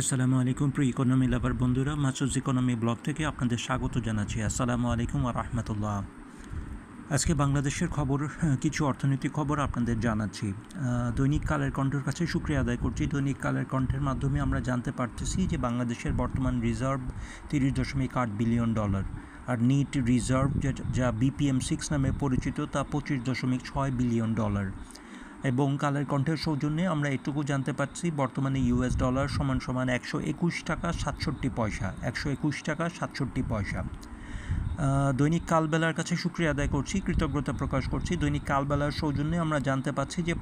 আসসালামু আলাইকুম প্রিয় ইকোনমি লাভার বন্ধুরা, মাসুদ ইকোনমি ব্লগ থেকে আপনাদের স্বাগত জানাচ্ছি। আসসালামু আলাইকুম ওয়া রাহমাতুল্লাহ। আজকে বাংলাদেশের খবর, কিছু অর্থনৈতিক খবর আপনাদের জানাচ্ছি। দৈনিক কালের কণ্ঠের কাছে শুকরিয়া আদায় করছি। দৈনিক কালের কণ্ঠের মাধ্যমে আমরা জানতে পারতেছি যে বাংলাদেশের বর্তমান রিজার্ভ $30.8 বিলিয়ন, আর নিট রিজার্ভ যা BPM-6 নামে পরিচিত তা $25.6 বিলিয়ন। এবং কালের কণ্ঠের সৌজন্যে আমরা এটুকু জানতে পারছি বর্তমানে US ডলার সমান 121 টাকা 67 পয়সা। 121 টাকা 67 পয়সা। দৈনিক কালবেলার কাছে শুকরিয়া আদায় করছি, কৃতজ্ঞতা প্রকাশ করছি। দৈনিক কালবেলার সৌজন্যে আমরা জানতে পাচ্ছি যে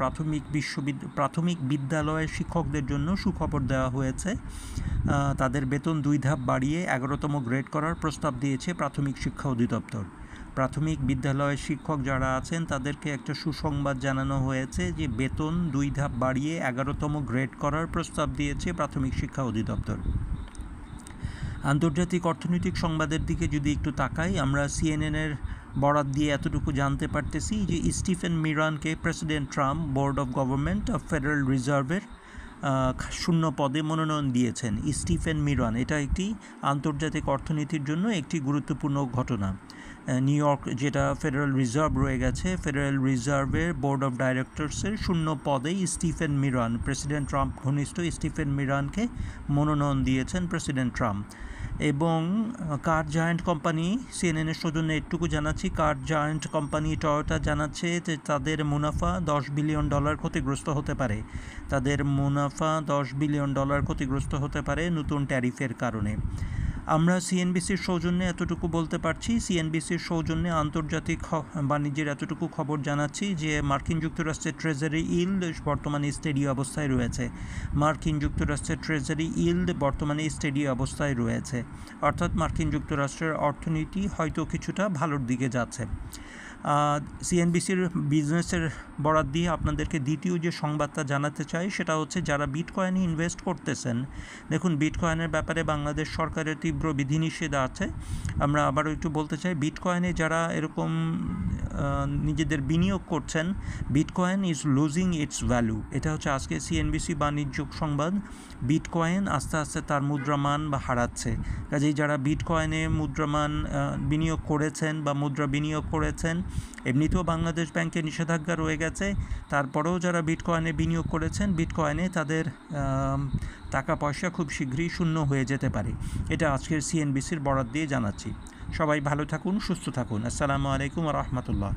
প্রাথমিক বিদ্যালয়ের শিক্ষকদের জন্য সুখবর দেওয়া হয়েছে। তাদের বেতন 2 ধাপ বাড়িয়ে 11তম গ্রেড করার প্রস্তাব দিয়েছে প্রাথমিক শিক্ষা অধিদপ্তর। প্রাথমিক বিদ্যালয়ের শিক্ষক যারা আছেন তাদেরকে একটা সুসংবাদ জানানো হয়েছে যে বেতন 2 ধাপ বাড়িয়ে 11তম গ্রেড করার প্রস্তাব দিয়েছে প্রাথমিক শিক্ষা অধিদপ্তর। আন্তর্জাতিক অর্থনৈতিক সংবাদের দিকে যদি একটু তাকাই, আমরা CNN-এর বরাত দিয়ে এতটুকু জানতে পারতেছি যে স্টিফেন মিরানকে president Trump board of government of federal রিজার্ভের শূন্য পদে মনোনয়ন দিয়েছেন। স্টিফেন মিরান, এটা একটি আন্তর্জাতিক অর্থনীতির জন্য একটি গুরুত্বপূর্ণ ঘটনা। নিউ ইয়র্ক যেটা ফেডারেল রিজার্ভ রয়ে গেছে, ফেডারেল রিজার্ভের বোর্ড অফ ডাইরেক্টরসের শূন্য পদেই স্টিফেন মিরান, প্রেসিডেন্ট ট্রাম্প ঘনিষ্ঠ স্টিফেন মিরানকে মনোনয়ন দিয়েছেন প্রেসিডেন্ট ট্রাম্প। এবং কার জায়ান্ট কোম্পানি, CNN-এর সৌজন্যে একটুকু জানাচ্ছি, কার জায়ান্ট কোম্পানি টয়োটা জানাচ্ছে যে তাদের মুনাফা $10 বিলিয়ন ক্ষতিগ্রস্ত হতে পারে। তাদের মুনাফা $10 বিলিয়ন ক্ষতিগ্রস্ত হতে পারে নতুন ট্যারিফের কারণে। আমরা CNBC-র সৌজন্যে এতটুকু বলতে পারছি, CNBC-র সৌজন্যে আন্তর্জাতিক বাণিজ্যের এতটুকু খবর জানাচ্ছি যে মার্কিন যুক্তরাষ্ট্রের ট্রেজারি ইল্ড বর্তমানে স্টেডি অবস্থায় রয়েছে। মার্কিন যুক্তরাষ্ট্রের ট্রেজারি ইল্ড বর্তমানে স্টেডি অবস্থায় রয়েছে, অর্থাৎ মার্কিন যুক্তরাষ্ট্রের অর্থনীতি হয়তো কিছুটা ভালোর দিকে যাচ্ছে। CNBC-র বিজনেসের বরাত দিয়ে আপনাদেরকে দ্বিতীয় যে সংবাদটা জানাতে চাই সেটা হচ্ছে যারা বিটকয়েনে ইনভেস্ট করতেছেন, দেখুন বিটকয়েনের ব্যাপারে বাংলাদেশ সরকারের তীব্র বিধিনিষেধ আছে। আমরা আবারও একটু বলতে চাই, বিটকয়েনে যারা এরকম নিজেদের বিনিয়োগ করছেন, bitcoin is losing it's value. এটা হচ্ছে আজকে CNBC বাণিজ্য সংবাদ। বিটকয়েন আস্তে আস্তে তার মুদ্রামান বা হারাচ্ছে। কাজেই যারা বিটকয়েনে মুদ্রামান বিনিয়োগ করেছেন বা মুদ্রা বিনিয়োগ করেছেন, এমনিতেও বাংলাদেশ ব্যাংকে নিষেধাজ্ঞা রয়ে গেছে, তারপরেও যারা বিটকয়েনে বিনিয়োগ করেছেন, বিটকয়েনে তাদের টাকা পয়সা খুব শীঘ্রই শূন্য হয়ে যেতে পারে। এটা আজকের CNBC-র বরাত দিয়ে জানাচ্ছি। সবাই ভালো থাকুন, সুস্থ থাকুন। আসসালামু আলাইকুম ওয়া রাহমাতুল্লাহ।